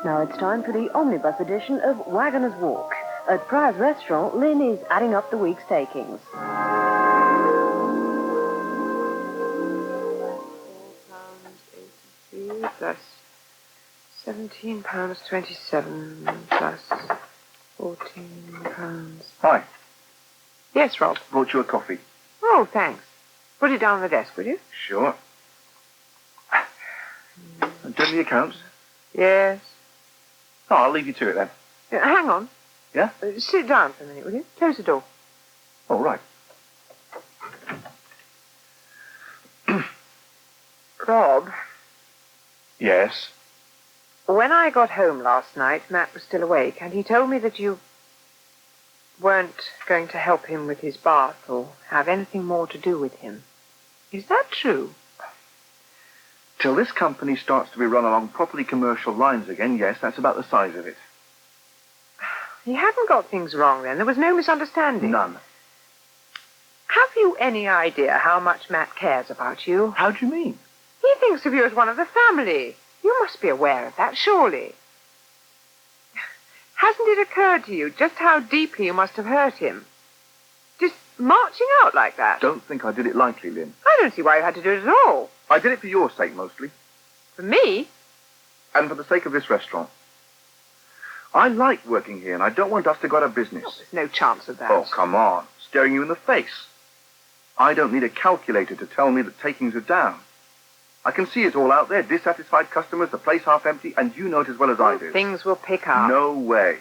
Now it's time for the Omnibus edition of Waggoners Walk. At Pryor's restaurant, Lynn is adding up the week's takings. £4.83 plus £17.27 plus £14. Hi. Yes, Rob. Brought you a coffee. Oh, thanks. Put it down on the desk, will you? Sure. Done the accounts? Yes. Oh, I'll leave you to it then. Hang on. Yeah? Sit down for a minute, will you? Close the door. Oh, right. Rob. Yes? When I got home last night, Matt was still awake, and he told me that you weren't going to help him with his bath or have anything more to do with him. Is that true? Till this company starts to be run along properly commercial lines again, yes, that's about the size of it. He hadn't got things wrong then. There was no misunderstanding. None. Have you any idea how much Matt cares about you? How do you mean? He thinks of you as one of the family. You must be aware of that, surely. Hasn't it occurred to you just how deeply you must have hurt him? Just marching out like that? Don't think I did it lightly, Lynn. I don't see why you had to do it at all. I did it for your sake, mostly. For me? And for the sake of this restaurant. I like working here, and I don't want us to go out of business. Oh, there's no chance of that. Oh, come on. Staring you in the face. I don't need a calculator to tell me that takings are down. I can see it all out there. Dissatisfied customers, the place half empty, and you know it as well as I do. Things will pick up. No way.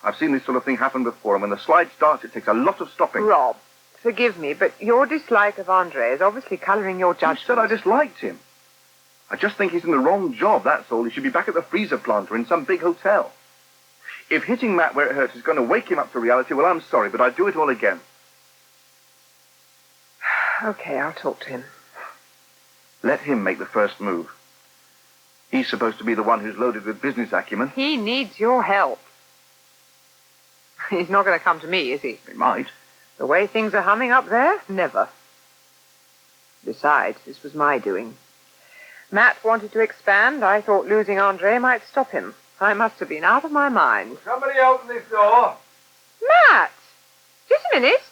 I've seen this sort of thing happen before, and when the slide starts, it takes a lot of stopping. Rob, forgive me, but your dislike of Andre is obviously colouring your judgment. You said I disliked him. I just think he's in the wrong job, that's all. He should be back at the freezer plant or in some big hotel. If hitting Matt where it hurts is going to wake him up to reality, well, I'm sorry, but I'd do it all again. Okay, I'll talk to him. Let him make the first move. He's supposed to be the one who's loaded with business acumen. He needs your help. He's not going to come to me, is he? He might. The way things are humming up there, never. Besides, this was my doing. Matt wanted to expand. I thought losing Andre might stop him. I must have been out of my mind. Somebody open this door. Matt! Just a minute.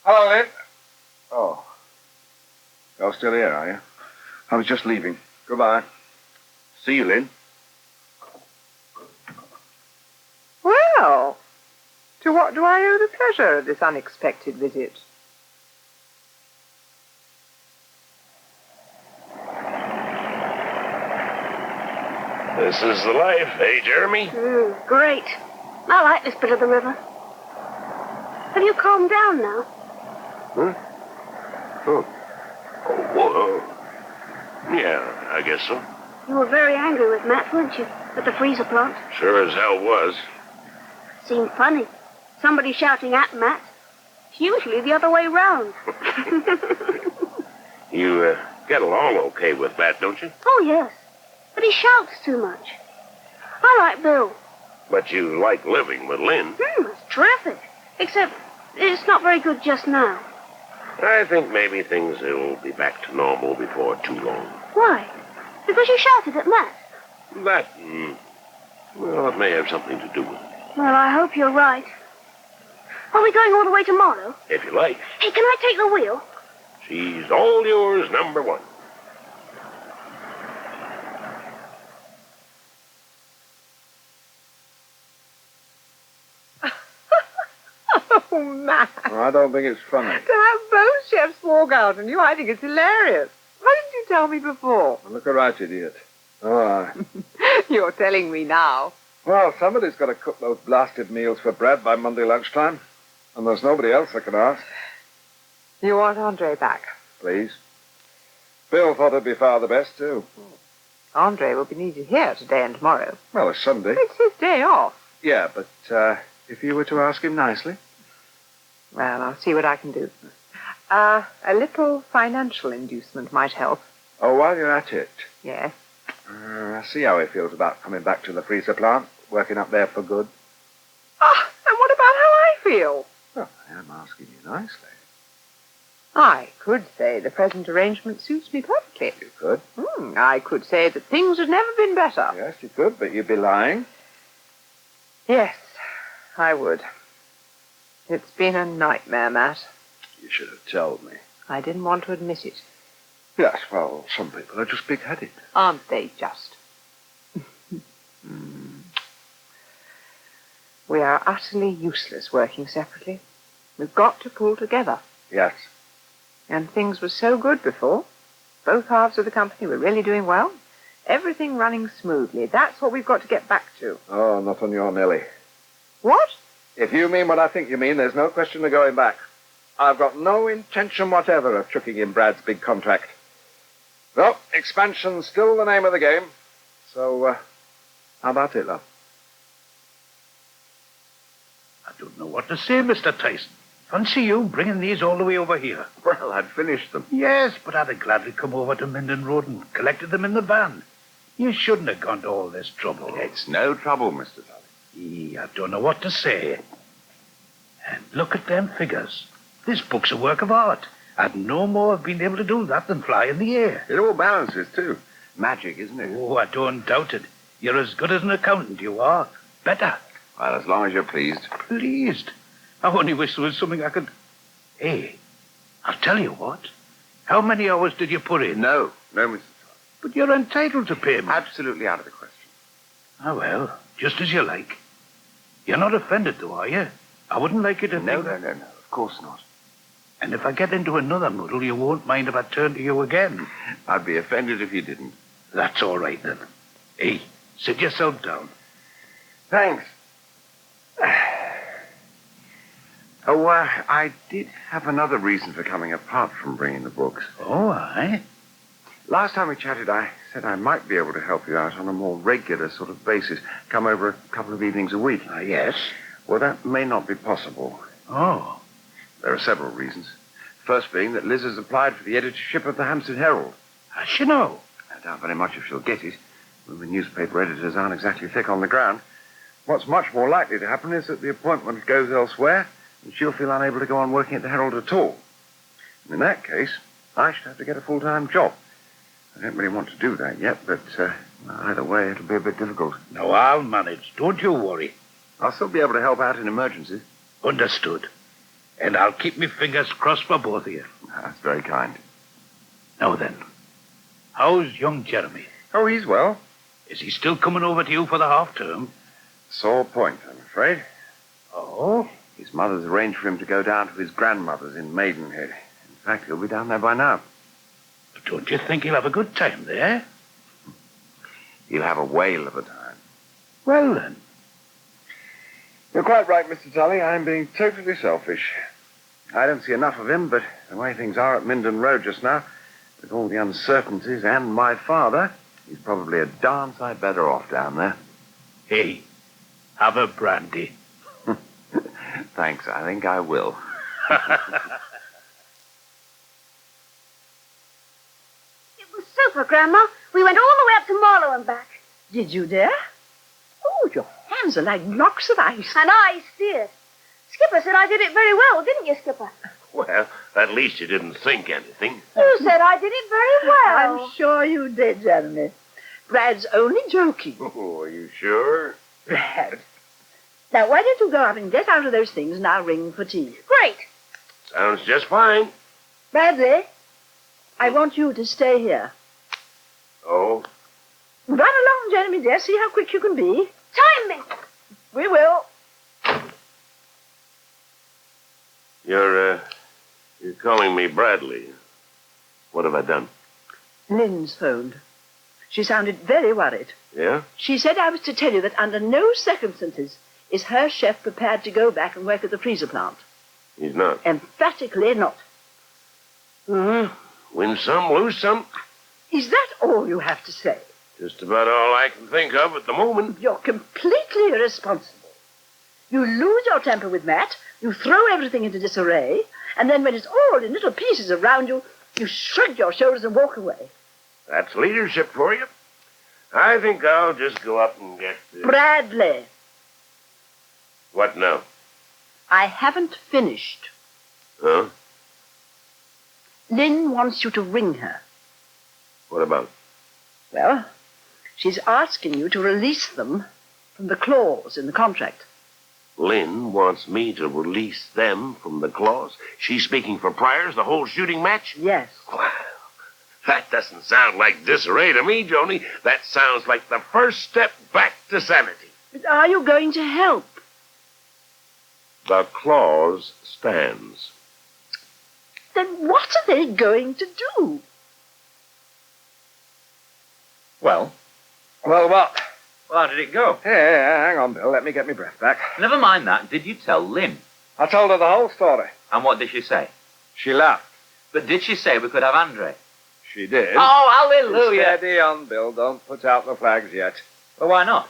Hello, Lynn. Oh. You're still here, are you? I was just leaving. Goodbye. See you, Lynn. Well, to what do I owe the pleasure of this unexpected visit? This is the life, eh, Jeremy? Great. I like this bit of the river. Have you calmed down now? Huh? Oh. Oh, yeah, I guess so. You were very angry with Matt, weren't you, at the freezer plant? Sure as hell was. Seemed funny. Somebody shouting at Matt. It's usually the other way round. You get along okay with Matt, don't you? Oh, yes. But he shouts too much. I like Bill. But you like living with Lynn. It's terrific. Except it's not very good just now. I think maybe things will be back to normal before too long. Why? Because you shouted at Matt? That, well, it may have something to do with it. Well, I hope you're right. Are we going all the way tomorrow? If you like. Hey, can I take the wheel? She's all yours, number one. Oh, Matt. I don't think it's funny. To have both chefs walk out on you, I think it's hilarious. Why didn't you tell me before? Look a right idiot. Oh, aye. You're telling me now. Well, somebody's got to cook those blasted meals for bread by Monday lunchtime. And there's nobody else I can ask. You want Andre back? Please. Bill thought it'd be far the best, too. Andre will be needed here today and tomorrow. Well, it's Sunday. It's his day off. Yeah, but if you were to ask him nicely. Well, I'll see what I can do. A little financial inducement might help. Oh, while you're at it. Yes. I see how he feels about coming back to the freezer plant, working up there for good. Ah, and what about how I feel? Well, I am asking you nicely. I could say the present arrangement suits me perfectly. You could. I could say that things had never been better. Yes, you could, but you'd be lying. Yes, I would. It's been a nightmare, Matt. You should have told me. I didn't want to admit it. Yes, well, some people are just big-headed. Aren't they just? We are utterly useless working separately. We've got to pull together. Yes. And things were so good before. Both halves of the company were really doing well. Everything running smoothly. That's what we've got to get back to. Oh, not on your Nelly. What? If you mean what I think you mean, there's no question of going back. I've got no intention whatever of chucking in Brad's big contract. Well, expansion's still the name of the game. So, how about it, love? I don't know what to say, Mr. Tyson. Fancy you bringing these all the way over here. Well, I'd finished them. Yes, but I'd have gladly come over to Minden Road and collected them in the van. You shouldn't have gone to all this trouble. It's no trouble, Mr. Tully. I don't know what to say. And look at them figures. This book's a work of art. I'd no more have been able to do that than fly in the air. It all balances, too. Magic, isn't it? Oh, I don't doubt it. You're as good as an accountant, you are. Better. Well, as long as you're pleased. Pleased? I only wish there was something I could... Hey, I'll tell you what. How many hours did you put in? No, Mr. Tully. But you're entitled to payment. Absolutely out of the question. Ah, well, just as you like. You're not offended, though, are you? I wouldn't like you to No, think... no, of course not. And if I get into another muddle, you won't mind if I turn to you again. I'd be offended if you didn't. That's all right, then. Hey, sit yourself down. Thanks. Oh, I did have another reason for coming apart from bringing the books. Oh, aye? Last time we chatted, I said I might be able to help you out on a more regular sort of basis. Come over a couple of evenings a week. Ah, yes. Well, that may not be possible. Oh. There are several reasons. First being that Liz has applied for the editorship of the Hampstead Herald. As you know. I doubt very much if she'll get it. Women newspaper editors aren't exactly thick on the ground. What's much more likely to happen is that the appointment goes elsewhere, and she'll feel unable to go on working at the Herald at all. And in that case, I should have to get a full-time job. I don't really want to do that yet, but either way, it'll be a bit difficult. No, I'll manage. Don't you worry. I'll still be able to help out in emergencies. Understood. And I'll keep my fingers crossed for both of you. That's very kind. Now then, how's young Jeremy? Oh, he's well. Is he still coming over to you for the half-term? Sore point, I'm afraid. Oh? His mother's arranged for him to go down to his grandmother's in Maidenhead. In fact, he'll be down there by now. But don't you think he'll have a good time there? He'll have a whale of a time. Well, then. You're quite right, Mr. Tully. I'm being totally selfish. I don't see enough of him, but the way things are at Minden Road just now, with all the uncertainties and my father, He's probably a darn sight better off down there. Hey, have a brandy. Thanks, I think I will. It was super, Grandma. We went all the way up to Marlow and back. Did you dare? Oh, your hands are like blocks of ice. And I steered. Skipper said I did it very well, didn't you, Skipper? Well, at least you didn't think anything. You said I did it very well. I'm sure you did, Jeremy. Brad's only joking. Oh, are you sure? Brad. Now, why don't you go up and get out of those things and I'll ring for tea. Great. Sounds just fine. Bradley, I want you to stay here. Oh? Run along, Jeremy, dear. See how quick you can be. Time me. We will. You're calling me Bradley. What have I done? Lynn's phoned. She sounded very worried. Yeah? She said I was to tell you that under no circumstances is her chef prepared to go back and work at the freezer plant. He's not. Emphatically not. Win some, lose some. Is that all you have to say? Just about all I can think of at the moment. You're completely irresponsible. You lose your temper with Matt, you throw everything into disarray, and then when it's all in little pieces around you, you shrug your shoulders and walk away. That's leadership for you. I think I'll just go up and get... Bradley, What now? I haven't finished. Huh? Lynn wants you to ring her. What about? Well, she's asking you to release them from the clause in the contract. Lynn wants me to release them from the clause. She's speaking for Priors, the whole shooting match? Yes. Well, that doesn't sound like disarray to me, Joni. That sounds like the first step back to sanity. But are you going to help? The clause stands. Then what are they going to do? Well, Well, what? how did it go? Hey, hang on, Bill. Let me get my breath back. Never mind that. Did you tell Lynn? I told her the whole story. And what did she say? She laughed. But did she say we could have Andre? She did. Oh, hallelujah! Steady on, Bill. Don't put out the flags yet. Well, why not?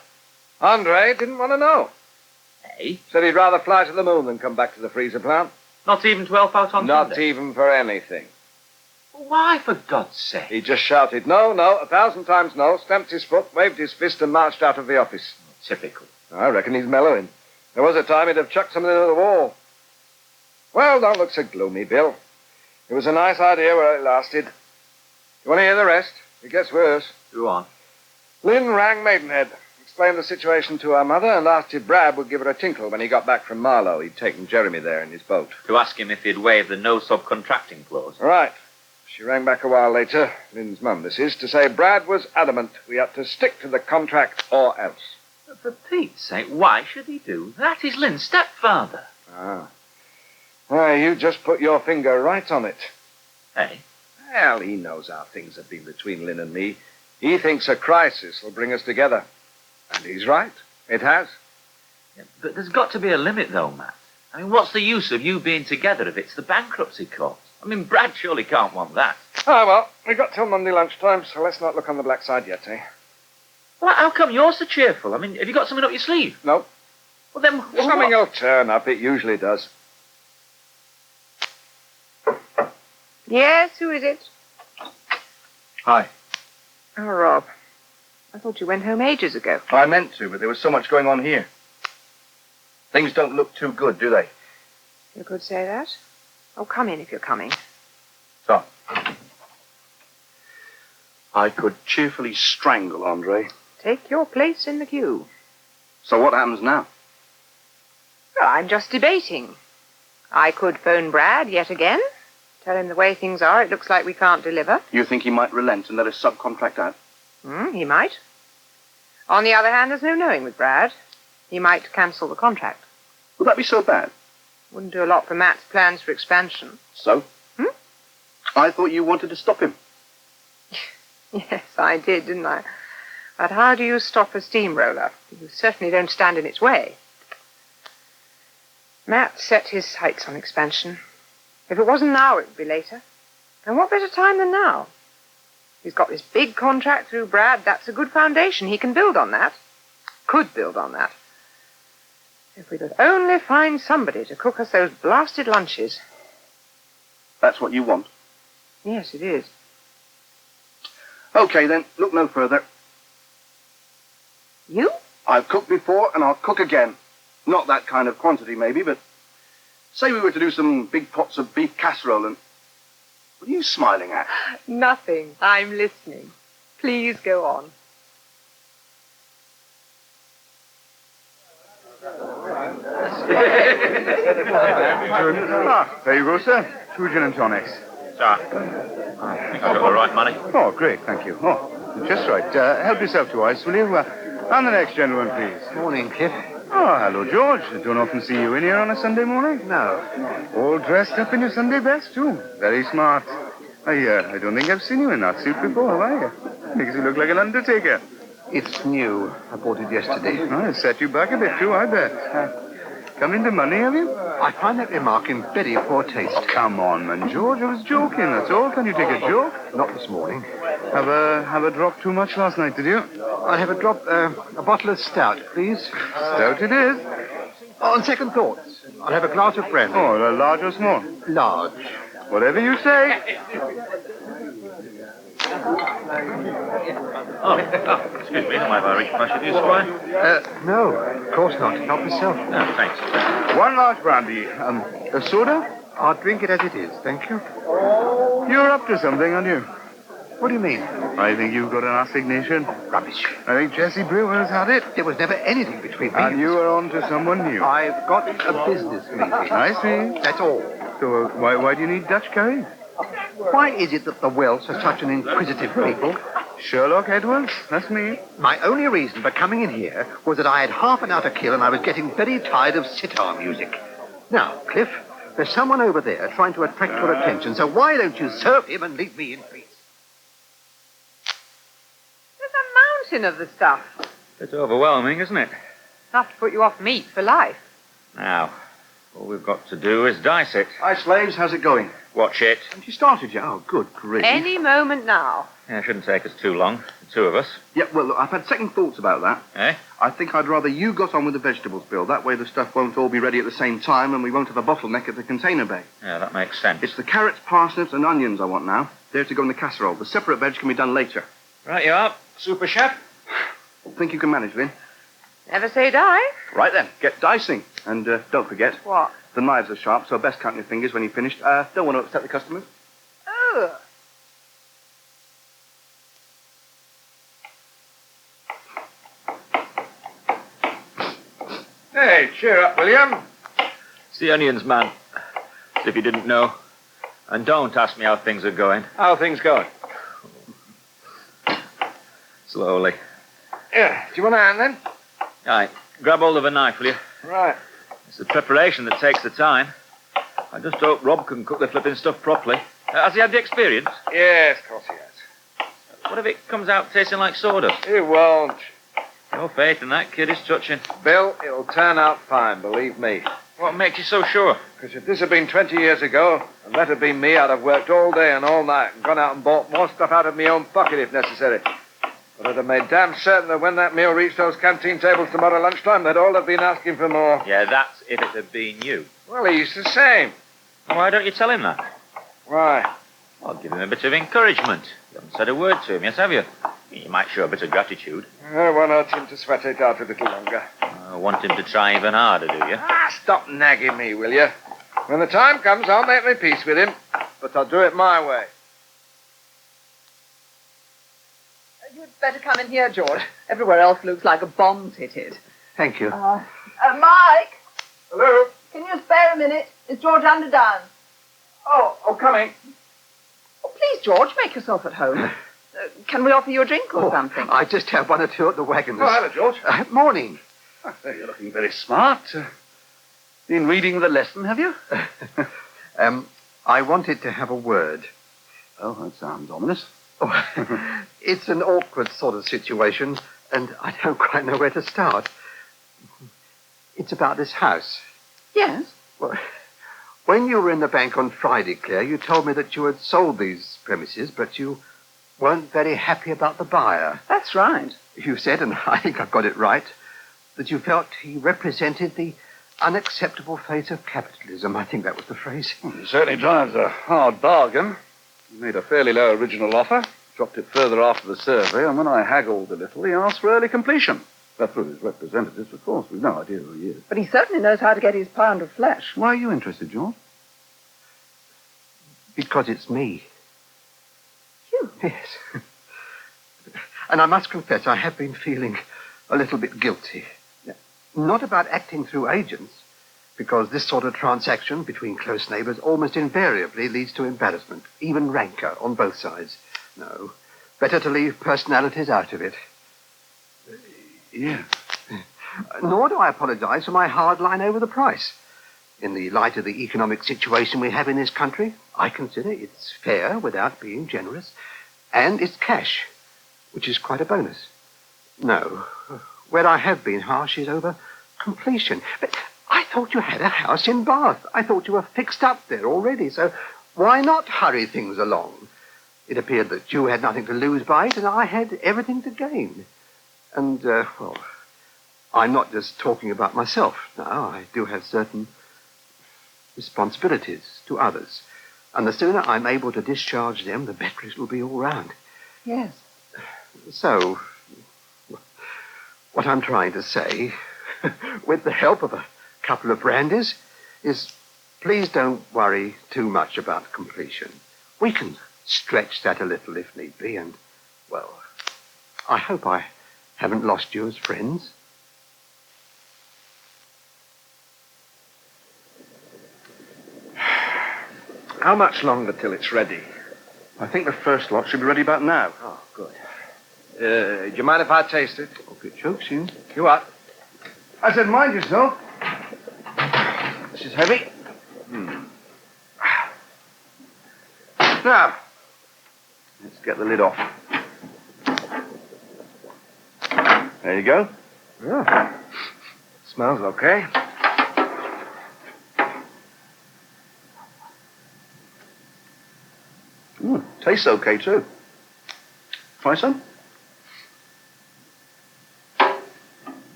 Andre didn't want to know. Hey? Said he'd rather fly to the moon than come back to the freezer plant. Not even 12 out on Not Sunday? even for anything. Why, for God's sake? He just shouted, no, no, 1,000 times no, stamped his foot, waved his fist and marched out of the office. Typical. I reckon he's mellowing. There was a time he'd have chucked something into the wall. Well, don't look so gloomy, Bill. It was a nice idea while it lasted. You want to hear the rest? It gets worse. Go on. Lynn rang Maidenhead, explained the situation to her mother, and asked if Brad would give her a tinkle when he got back from Marlow. He'd taken Jeremy there in his boat. To ask him if he'd waived the no subcontracting clause. Right. She rang back a while later, Lynn's mum, this is, to say Brad was adamant we had to stick to the contract or else. But for Pete's sake, why should he do that? He's Lynn's stepfather. Ah. Well, you just put your finger right on it. Hey? Well, he knows how things have been between Lynn and me. He thinks a crisis will bring us together. And he's right. It has. Yeah, but there's got to be a limit, though, Matt. I mean, what's the use of you being together if it's the bankruptcy court? I mean, Brad surely can't want that. Ah, well, we've got till Monday lunchtime, so let's not look on the black side yet, eh? Well, how come you're so cheerful? I mean, have you got something up your sleeve? No. Well, then... Well, Something what? will turn up. It usually does. Yes, who is it? Hi. Oh, Rob. I thought you went home ages ago. I meant to, but there was so much going on here. Things don't look too good, do they? You could say that. Oh, come in if you're coming. So, I could cheerfully strangle Andre. Take your place in the queue. So what happens now? Well, I'm just debating. I could phone Brad yet again. Tell him the way things are, it looks like we can't deliver. You think he might relent and let us subcontract out? He might. On the other hand, there's no knowing with Brad. He might cancel the contract. Would that be so bad? Wouldn't do a lot for Matt's plans for expansion. So? I thought you wanted to stop him. Yes, I did, didn't I? But how do you stop a steamroller? You certainly don't stand in its way. Matt set his sights on expansion. If it wasn't now, it would be later. And what better time than now? He's got this big contract through Brad. That's a good foundation. He can build on that. Could build on that. If we could only find somebody to cook us those blasted lunches. That's what you want? Yes, it is. Okay, then, look no further. You? I've cooked before, and I'll cook again. Not that kind of quantity, maybe, but... Say we were to do some big pots of beef casserole and... What are you smiling at? Nothing. I'm listening. Please go on. There you go, sir. 2 gin and tonics. Sir, I think I got the right money. Oh, great, thank you. Oh, just right. Help yourself to ice, will you? And the next gentleman, please. Morning, Kip. Oh, hello, George. I don't often see you in here on a Sunday morning. No. All dressed up in your Sunday best, too. Very smart. I don't think I've seen you in that suit before, have I? Makes you look like an undertaker. It's new. I bought it yesterday. Oh, it set you back a bit, too, I bet. Come into money, have you? I find that remark in very poor taste. Oh, come on, man, George. I was joking, that's all. Can you take a joke? Not this morning. Have a drop too much last night, did you? I'll have a bottle of stout, please. Stout it is. On second thoughts, I'll have a glass of brandy. Oh, large or small? Large. Whatever you say. Oh, excuse me, have I reached much of you, Squire? No, of course not. Help yourself. No, thanks. 1 large brandy. A soda? I'll drink it as it is, thank you. You're up to something, aren't you? What do you mean? I think you've got an assignation. Rubbish. I think Jessie Brewer's had it. There was never anything between me And you are on to someone new. I've got a business meeting. I see. That's all. So why do you need Dutch curry? Why is it that the Welsh are such an inquisitive people? Sherlock Edwards, that's me. My only reason for coming in here was that I had half an hour to kill and I was getting very tired of sitar music. Now, Cliff, there's someone over there trying to attract your attention, so why don't you serve him and leave me in peace? There's a mountain of the stuff. It's overwhelming, isn't it? Enough to put you off meat for life. Now, all we've got to do is dice it. Hi, slaves. How's it going? Watch it. Haven't you started yet? Oh, good grief. Any moment now. Yeah, it shouldn't take us too long, the two of us. Yeah, well, look, I've had second thoughts about that. Eh? I think I'd rather you got on with the vegetables, Bill. That way the stuff won't all be ready at the same time and we won't have a bottleneck at the container bay. Yeah, that makes sense. It's the carrots, parsnips and onions I want now. They're to go in the casserole. The separate veg can be done later. Right you are, super chef. Think you can manage, Lynn? Never say die. Right then, get dicing. And don't forget, What? the knives are sharp, so best count your fingers when you've finished. Don't want to upset the customers. Oh. Hey, cheer up, William. It's the onions, man. As if you didn't know. And don't ask me how things are going. How are things going? Slowly. Yeah, do you want a hand then? Aye, grab hold of a knife, will you? Right. It's the preparation that takes the time. I just hope Rob can cook the flipping stuff properly. Has he had the experience? Yes, of course he has. What if it comes out tasting like sawdust? It won't. Your faith in that kid is touching. Bill, it'll turn out fine, believe me. What makes you so sure? Because if this had been 20 years ago, and that had been me, I'd have worked all day and all night and gone out and bought more stuff out of my own pocket if necessary. But I'd have made damn certain that when that meal reached those canteen tables tomorrow lunchtime, they'd all have been asking for more. Yeah, that's if it had been you. Well, he's the same. Well, why don't you tell him that? Why? Well, give him a bit of encouragement. You haven't said a word to him yet, have you? You might show a bit of gratitude. Why not him to sweat it out a little longer? I want him to try even harder, do you? Stop nagging me, will you? When the time comes, I'll make my peace with him, but I'll do it my way. You'd better come in here, George. Everywhere else looks like a bomb's hit it. Thank you. Mike! Hello? Can you spare a minute? It's George Underdown. Oh, coming. Oh, please, George, make yourself at home. Can we offer you a drink or something? I just have one or two at the Waggoners. Oh, hello, George. Morning. Oh, you're looking very smart. Been reading the lesson, have you? I wanted to have a word. Oh, that sounds ominous. Oh, it's an awkward sort of situation, and I don't quite know where to start. It's about this house. Yes? Well, when you were in the bank on Friday, Claire, you told me that you had sold these premises, but you weren't very happy about the buyer. That's right. You said, and I think I've got it right, that you felt he represented the unacceptable fate of capitalism. I think that was the phrase. Well, he certainly drives a hard bargain. He made a fairly low original offer, dropped it further after the survey, and when I haggled a little, he asked for early completion. That's through his representatives, of course. We've no idea who he is. But he certainly knows how to get his pound of flesh. Why are you interested, George? Because it's me. You? Yes. And I must confess, I have been feeling a little bit guilty. Not about acting through agents, because this sort of transaction between close neighbours almost invariably leads to embarrassment, even rancour on both sides. No, better to leave personalities out of it. Yeah. Nor do I apologise for my hard line over the price. In the light of the economic situation we have in this country, I consider it's fair without being generous, and it's cash, which is quite a bonus. No, where I have been harsh is over completion. But I thought you had a house in Bath. I thought you were fixed up there already, so why not hurry things along? It appeared that you had nothing to lose by it, and I had everything to gain. And, well, I'm not just talking about myself now. I do have certain responsibilities to others. And the sooner I'm able to discharge them, the better it will be all round. Yes. So, what I'm trying to say, with the help of a couple of brandies, is please don't worry too much about completion. We can stretch that a little if need be, and, well, I hope I haven't lost you as friends. How much longer till it's ready? I think the first lot should be ready about now. Oh, good. Do you mind if I taste it? Hope it chokes you. You what? I said, mind yourself. This is heavy. Now, let's get the lid off. There you go. Yeah. Smells okay. Tastes okay, too. Try some?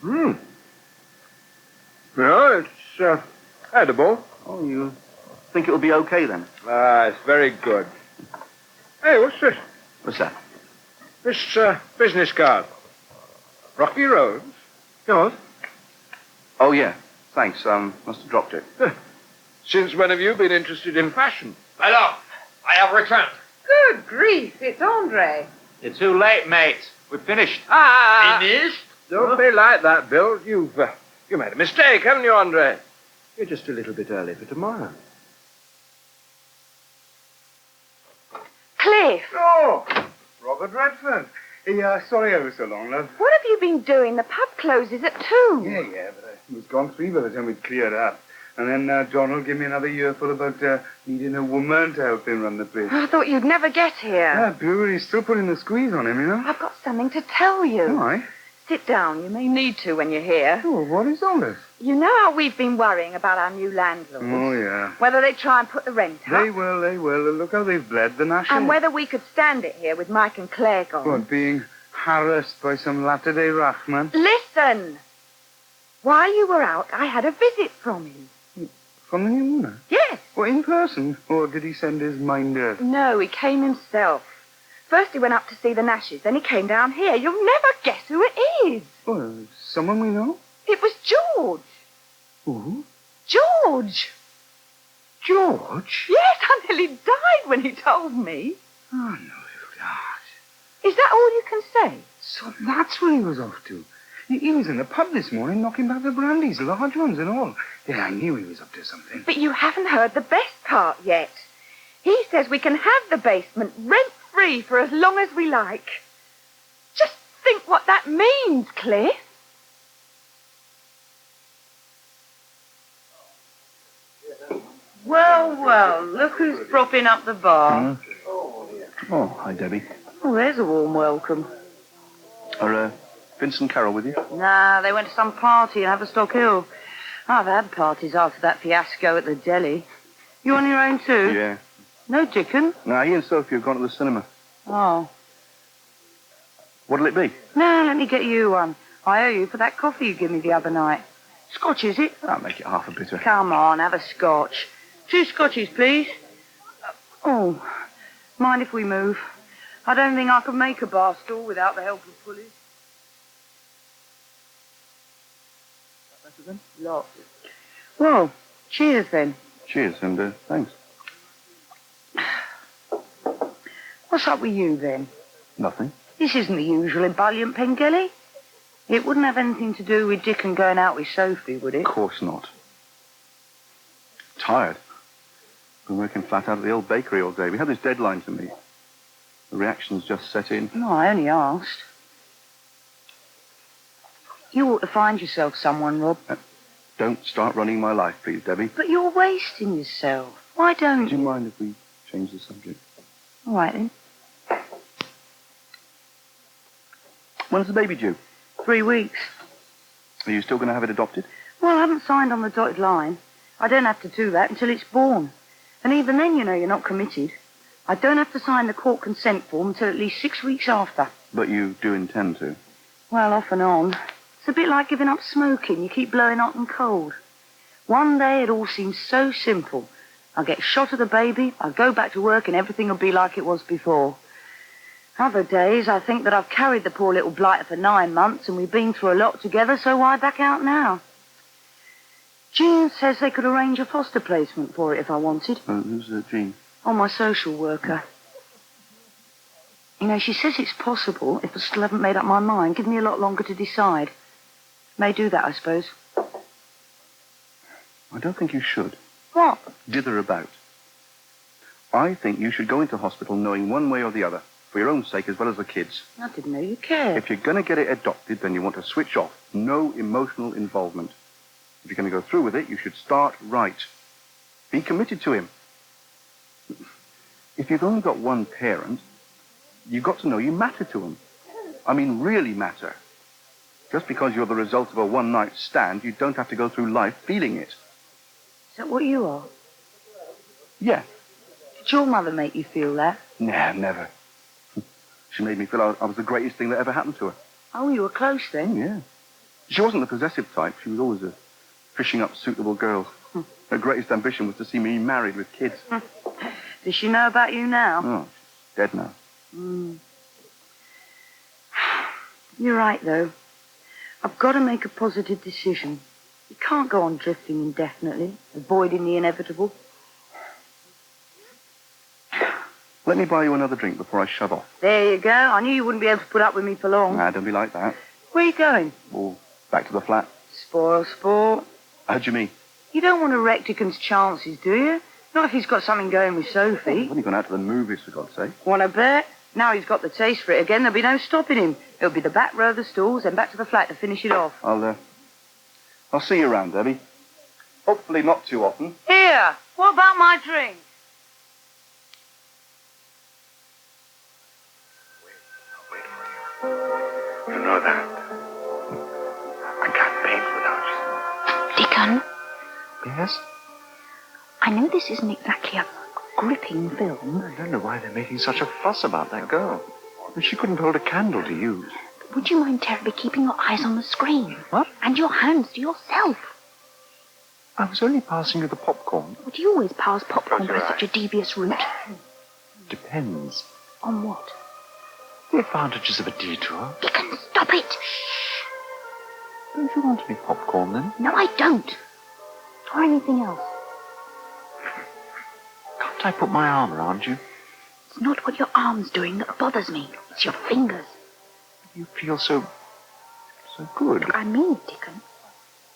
No, it's edible. Oh, you think it'll be okay, then? It's very good. Hey, what's this? What's that? This business card. Rocky Roads. Yours? Oh, yeah. Thanks. Must have dropped it. Since when have you been interested in fashion? Hello. I have returned. Good grief, it's Andre. You're too late, mate. We've finished. Finished? Don't be like that, Bill. You made a mistake, haven't you, Andre? You're just a little bit early for tomorrow. Cliff! Oh, Robert Redford. Sorry I was so long, love. What have you been doing? The pub closes at 2. Yeah, but I was gone 3 by the time we'd cleared up. And then John will give me another earful about needing a woman to help him run the place. I thought you'd never get here. Yeah, brewery's still putting the squeeze on him, you know. I've got something to tell you. Why? Sit down. You may need to when you're here. Oh, what is all this? You know how we've been worrying about our new landlords? Oh, yeah. Whether they try and put the rent up. They will. Look how they've bled the Nash. And whether we could stand it here with Mike and Claire gone. What, being harassed by some latter-day Rachman? Listen! While you were out, I had a visit from him. From the new owner? Yes. Well, in person? Or did he send his minder? No, he came himself. First he went up to see the Nashes, then he came down here. You'll never guess who it is. Well, someone we know? It was George. Who? George. George? Yes, I nearly died when he told me. Oh, no, God. Is that all you can say? So that's where he was off to. He was in the pub this morning knocking back the brandies, large ones and all. Yeah, I knew he was up to something. But you haven't heard the best part yet. He says we can have the basement rent-free for as long as we like. Just think what that means, Cliff. Well, look who's propping up the bar. Oh, hi, Debbie. Oh, there's a warm welcome. Are Vince and Carol with you? Nah, they went to some party in Haverstock Hill. I've had parties after that fiasco at the deli. You on your own too? Yeah. No Dickon? No, he and Sophie have gone to the cinema. Oh. What'll it be? No, let me get you one. I owe you for that coffee you gave me the other night. Scotch, is it? I'll make it half a bitter. Come on, have a scotch. 2 scotches, please. Oh, mind if we move? I don't think I could make a bar stool without the help of pulleys. Lots. Well, cheers then. Cheers, and thanks. What's up with you then? Nothing. This isn't the usual ebullient, Pengelly. It wouldn't have anything to do with Dickon going out with Sophie, would it? Of course not. Tired. Been working flat out at the old bakery all day. We had this deadline to meet. The reaction's just set in. No, I only asked. You ought to find yourself someone, Rob. Don't start running my life, please, Debbie. But you're wasting yourself. Why don't Do you mind if we change the subject? All right, then. When's the baby due? 3 weeks. Are you still going to have it adopted? Well, I haven't signed on the dotted line. I don't have to do that until it's born. And even then, you know, you're not committed. I don't have to sign the court consent form until at least 6 weeks after. But you do intend to? Well, off and on. It's a bit like giving up smoking. You keep blowing hot and cold. One day, it all seems so simple. I'll get shot of the baby, I'll go back to work, and everything will be like it was before. Other days, I think that I've carried the poor little blighter for 9 months, and we've been through a lot together, so why back out now? Jean says they could arrange a foster placement for it if I wanted. Who's Jean? Oh, my social worker. You know, she says it's possible if I still haven't made up my mind. Give me a lot longer to decide. May do that, I suppose. I don't think you should. What? Dither about. I think you should go into hospital knowing one way or the other, for your own sake as well as the kids. I didn't know you cared. If you're going to get it adopted, then you want to switch off. No emotional involvement. If you're going to go through with it, you should start right. Be committed to him. If you've only got one parent, you've got to know you matter to him. I mean, really matter. Just because you're the result of a one-night stand, you don't have to go through life feeling it. Is that what you are? Yeah. Did your mother make you feel that? Nah, never. She made me feel I was the greatest thing that ever happened to her. Oh, you were close then? Yeah. She wasn't the possessive type. She was always fishing up suitable girls. Her greatest ambition was to see me married with kids. Does she know about you now? Oh, she's dead now. You're right, though. I've got to make a positive decision. You can't go on drifting indefinitely, avoiding the inevitable. Let me buy you another drink before I shove off. There you go. I knew you wouldn't be able to put up with me for long. Nah, don't be like that. Where are you going? Oh, back to the flat. Spoil sport. How'd you mean? You don't want to wreck Dickon's chances, do you? Not if he's got something going with Sophie. I've only gone out to the movies, for God's sake. Want to bet? Now he's got the taste for it again, there'll be no stopping him. It'll be the back row of the stalls, then back to the flat to finish it off. I'll see you around, Debbie. Hopefully not too often. Here, what about my drink? You know that. I can't paint without you. Dickon, Yes? I know this isn't exactly a gripping film. I don't know why they're making such a fuss about that girl. She couldn't hold a candle to you. But would you mind terribly keeping your eyes on the screen? What? And your hands to yourself? I was only passing you the popcorn. Would you always pass popcorn by such a devious route? Depends. On what? The advantages of a detour. Dickon, stop it! Don't you want any popcorn, then? No, I don't. Or anything else. Can't I put my arm around you? It's not what your arm's doing that bothers me. It's your fingers. You feel so good. Look, I mean it, Dickon.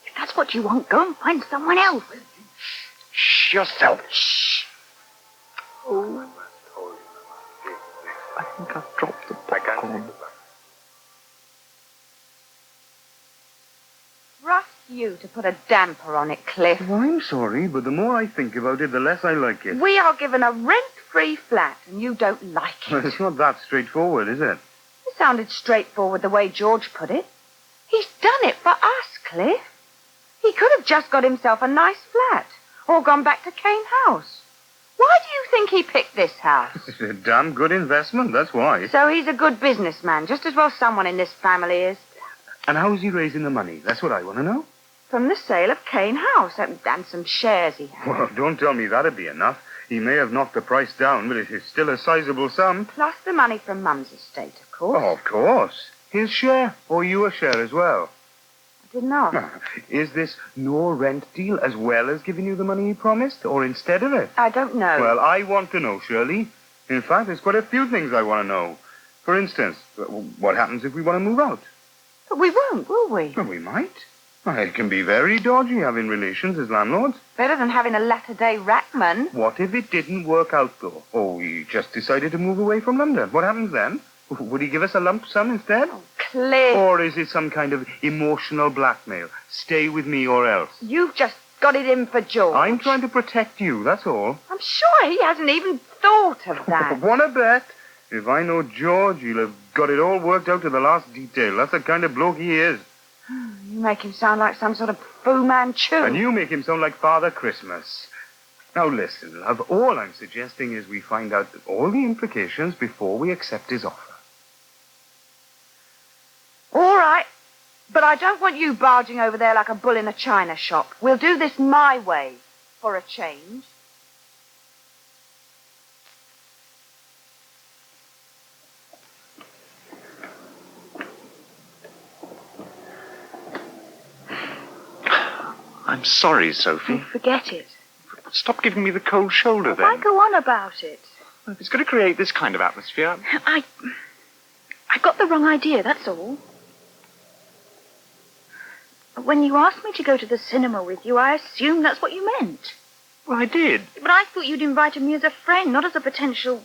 If that's what you want, go and find someone else. Shh yourself. Shh. Oh. I think I've dropped the popcorn. Trust you to put a damper on it, Cliff. Oh, I'm sorry, but the more I think about it, the less I like it. We are given a rent-free flat, and you don't like it. Well, it's not that straightforward, is it? It sounded straightforward the way George put it. He's done it for us, Cliff. He could have just got himself a nice flat, or gone back to Cane House. Why do you think he picked this house? It's a damn good investment, that's why. So he's a good businessman, just as well someone in this family is. And how's he raising the money? That's what I want to know. From the sale of Cane House and some shares he had. Well, don't tell me that'd be enough. He may have knocked the price down, but it is still a sizable sum. Plus the money from Mum's estate, of course. Oh, of course. His share, or your share as well. I didn't ask. Is this no rent deal as well as giving you the money he promised, or instead of it? I don't know. Well, I want to know, Shirley. In fact, there's quite a few things I want to know. For instance, what happens if we want to move out? But we won't, will we? Well, we might. Well, it can be very dodgy having relations as landlords. Better than having a latter-day rackman. What if it didn't work out, though? Oh, he just decided to move away from London. What happens then? Would he give us a lump sum instead? Oh, Cliff. Or is it some kind of emotional blackmail? Stay with me or else? You've just got it in for George. I'm trying to protect you, that's all. I'm sure he hasn't even thought of that. Want to bet? If I know George, he'll have got it all worked out to the last detail. That's the kind of bloke he is. You make him sound like some sort of Fu Manchu. And you make him sound like Father Christmas. Now listen, love, all I'm suggesting is we find out all the implications before we accept his offer. All right, but I don't want you barging over there like a bull in a china shop. We'll do this my way, for a change. I'm sorry, Sophie. Forget it. stop giving me the cold shoulder, then. Why go on about it? If it's going to create this kind of atmosphere... I got the wrong idea, that's all. When you asked me to go to the cinema with you, I assumed that's what you meant. Well, I did. But I thought you'd invited me as a friend, not as a potential...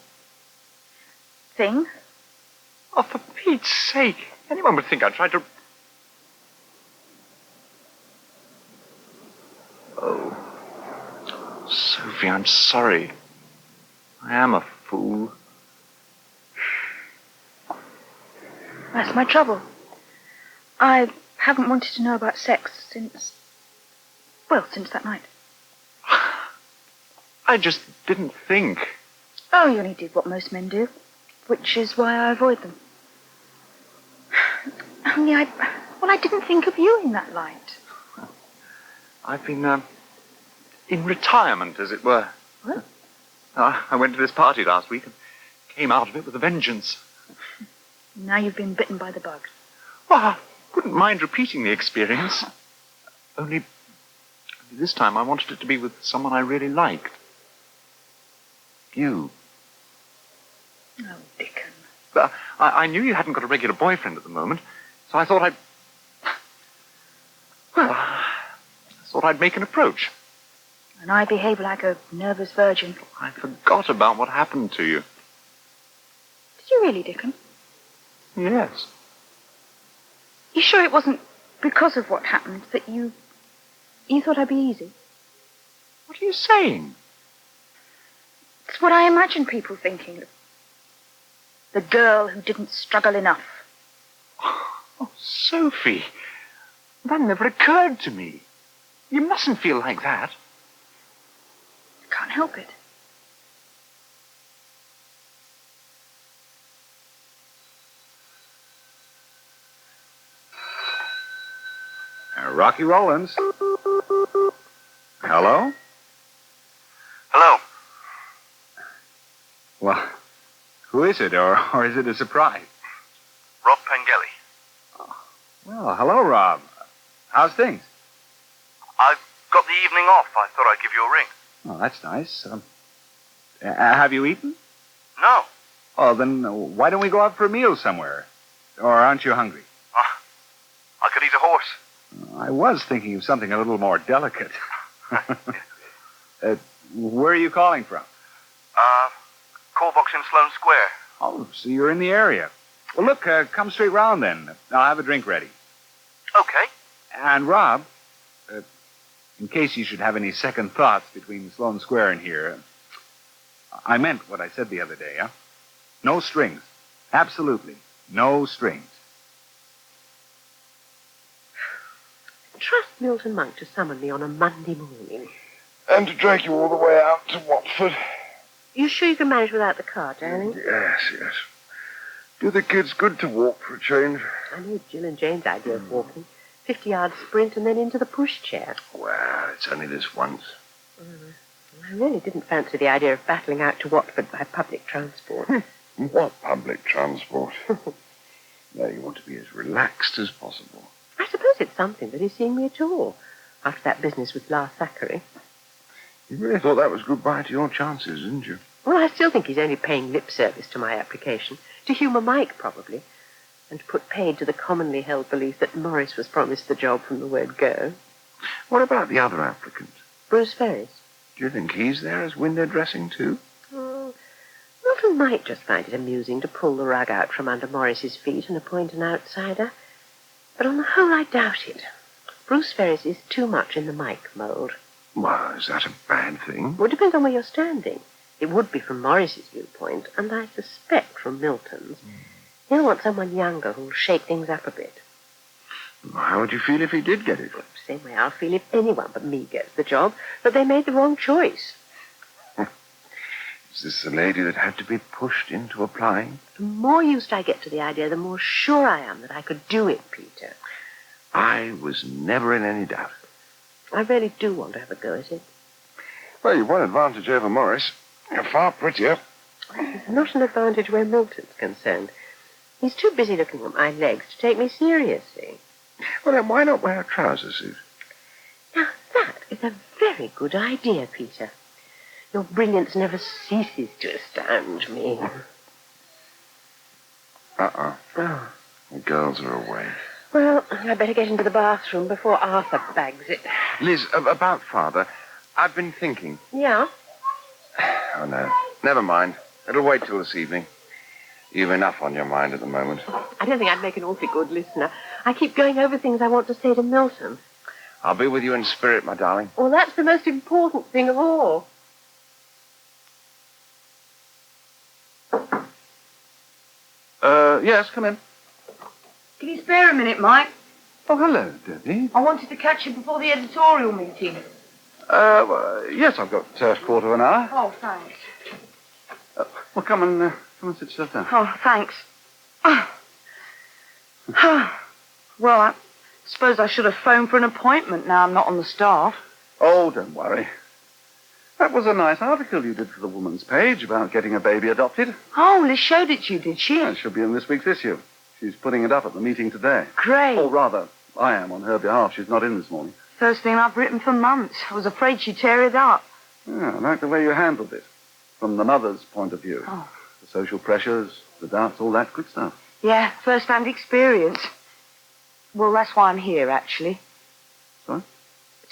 thing. Oh, for Pete's sake. Anyone would think I tried to... Oh. Sophie, I'm sorry. I am a fool. That's my trouble. I haven't wanted to know about sex since that night. I just didn't think. Oh, you only did what most men do, which is why I avoid them. Only I didn't think of you in that light. I've been, in retirement, as it were. What? I went to this party last week and came out of it with a vengeance. Now you've been bitten by the bug. Well, I wouldn't mind repeating the experience. Only this time I wanted it to be with someone I really liked. You. Oh, Dickon. But I knew you hadn't got a regular boyfriend at the moment, so I thought I'd make an approach. And I behave like a nervous virgin. I forgot about what happened to you. Did you really, Dickon? Yes. You sure it wasn't because of what happened that you thought I'd be easy? What are you saying? It's what I imagine people thinking. The girl who didn't struggle enough. Oh, Sophie. That never occurred to me. You mustn't feel like that. I can't help it. Rocky Rollins. Hello? Hello. Well, who is it, or is it a surprise? Rob Pengelly. Well, hello, Rob. How's things? I've got the evening off. I thought I'd give you a ring. Oh, that's nice. Have you eaten? No. Oh, then why don't we go out for a meal somewhere? Or aren't you hungry? I could eat a horse. I was thinking of something a little more delicate. Where are you calling from? Call box in Sloane Square. Oh, so you're in the area. Well, look, come straight round then. I'll have a drink ready. Okay. And Rob, in case you should have any second thoughts between Sloane Square and here, I meant what I said the other day, huh? No strings. Absolutely. No strings. Trust Milton Monk to summon me on a Monday morning. And to drag you all the way out to Watford. You sure you can manage without the car, darling? Yes. Do the kids good to walk for a change. I know Gill and Jane's idea of walking. 50-yard sprint and then into the pushchair. Well, it's only this once. I really didn't fancy the idea of battling out to Watford by public transport. What public transport? No, you want to be as relaxed as possible. I suppose it's something that he's seeing me at all, after that business with La Thackeray. You really thought that was goodbye to your chances, didn't you? Well, I still think he's only paying lip service to my application, to humour Mike, probably, and to put paid to the commonly held belief that Maurice was promised the job from the word go. What about the other applicant? Bruce Ferris. Do you think he's there as window dressing, too? Oh, Milton might just find it amusing to pull the rug out from under Maurice's feet and appoint an outsider. But on the whole, I doubt it. Bruce Ferris is too much in the Mike mould. Well, is that a bad thing? Well, it depends on where you're standing. It would be from Maurice's viewpoint, and I suspect from Milton's. He'll want someone younger who'll shake things up a bit. Well, how would you feel if he did get it? Well, same way I'll feel if anyone but me gets the job, that they made the wrong choice. Is this the lady that had to be pushed into applying? The more used I get to the idea, the more sure I am that I could do it, Peter. I was never in any doubt. I really do want to have a go at it. Well, you've one advantage over Maurice. You're far prettier. It's not an advantage where Milton's concerned. He's too busy looking at my legs to take me seriously. Well, then why not wear a trouser suit? Now, that is a very good idea, Peter. Your brilliance never ceases to astound me. Uh-uh. Oh. The girls are away. Well, I better get into the bathroom before Arthur bags it. Liz, about Father, I've been thinking. Yeah? Oh, no. Never mind. It'll wait till this evening. You've enough on your mind at the moment. I don't think I'd make an awfully good listener. I keep going over things I want to say to Milton. I'll be with you in spirit, my darling. Well, that's the most important thing of all. Yes, come in. Can you spare a minute, Mike? Oh, hello, Debbie. I wanted to catch you before the editorial meeting. Yes, I've got a quarter of an hour. Oh, thanks. Well, come and sit yourself down. Oh, thanks. Well, I suppose I should have phoned for an appointment now I'm not on the staff. Oh, don't worry. That was a nice article you did for the Woman's Page about getting a baby adopted. Oh, Liz showed it to you, did she? Yeah, it should be in this week's issue. She's putting it up at the meeting today. Great. Or rather, I am on her behalf. She's not in this morning. First thing I've written for months. I was afraid she'd tear it up. Yeah, I like the way you handled it. From the mother's point of view. Oh. The social pressures, the doubts, all that good stuff. Yeah, first-hand experience. Well, that's why I'm here, actually. Sorry?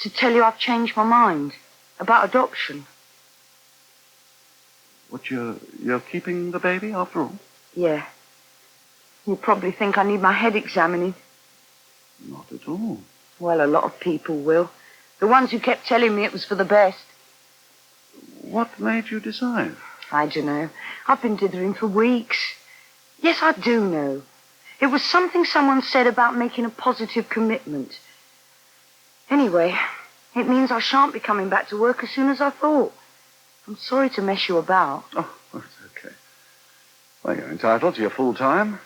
To tell you I've changed my mind about adoption. What, you're keeping the baby after all? Yeah. You probably think I need my head examining. Not at all. Well, a lot of people will. The ones who kept telling me it was for the best. What made you decide? I don't know. I've been dithering for weeks. Yes, I do know. It was something someone said about making a positive commitment. Anyway, it means I shan't be coming back to work as soon as I thought. I'm sorry to mess you about. Oh, that's okay. Well, you're entitled to your full time.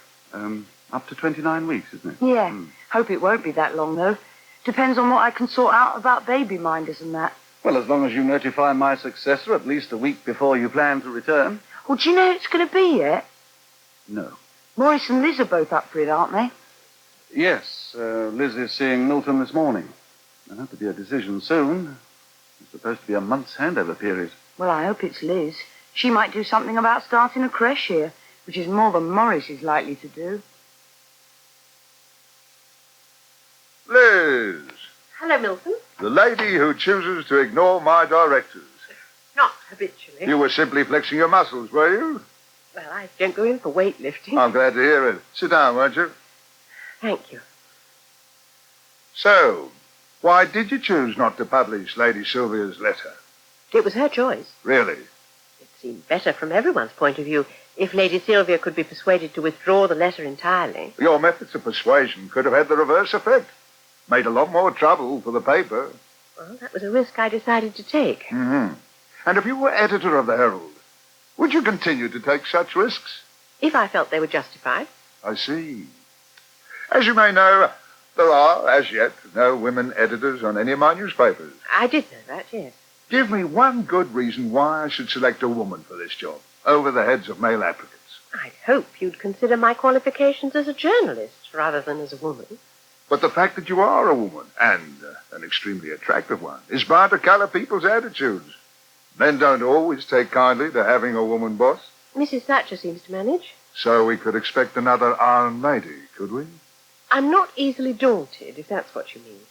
Up to 29 weeks, isn't it? Yeah. Hope it won't be that long, though. Depends on what I can sort out about baby minders and that. Well, as long as you notify my successor at least a week before you plan to return. Well, do you know who it's going to be yet? No. Maurice and Liz are both up for it, aren't they? Yes, Liz is seeing Milton this morning. There'll have to be a decision soon. It's supposed to be a month's handover period. Well, I hope it's Liz. She might do something about starting a creche here, which is more than Maurice is likely to do. Liz, Hello, Milton. the lady who chooses to ignore my directives. Not habitually. You were simply flexing your muscles, were you? Well, I don't go in for weightlifting. I'm glad to hear it. Sit down, won't you? Thank you. So, why did you choose not to publish Lady Sylvia's letter? It was her choice. Really? It seemed better from everyone's point of view if Lady Sylvia could be persuaded to withdraw the letter entirely. Your methods of persuasion could have had the reverse effect. Made a lot more trouble for the paper. Well, that was a risk I decided to take. Mm-hmm. And if you were editor of the Herald, would you continue to take such risks? If I felt they were justified. I see. As you may know, there are, as yet, no women editors on any of my newspapers. I did know that, yes. Give me one good reason why I should select a woman for this job, over the heads of male applicants. I'd hope you'd consider my qualifications as a journalist rather than as a woman. But the fact that you are a woman, and an extremely attractive one, is bound to colour people's attitudes. Men don't always take kindly to having a woman boss. Mrs. Thatcher seems to manage. So we could expect another Iron Lady, could we? I'm not easily daunted, if that's what you mean.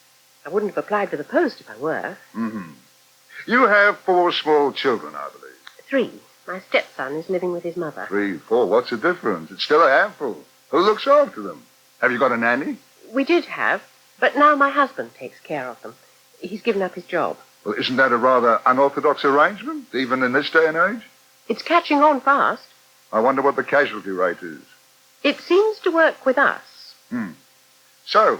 I wouldn't have applied for the post if I were. Mm-hmm. You have 4 small children, I believe. 3. My stepson is living with his mother. 3, 4, what's the difference? It's still a handful. Who looks after them? Have you got a nanny? We did have, but now my husband takes care of them. He's given up his job. Well, isn't that a rather unorthodox arrangement, even in this day and age? It's catching on fast. I wonder what the casualty rate is. It seems to work with us. So,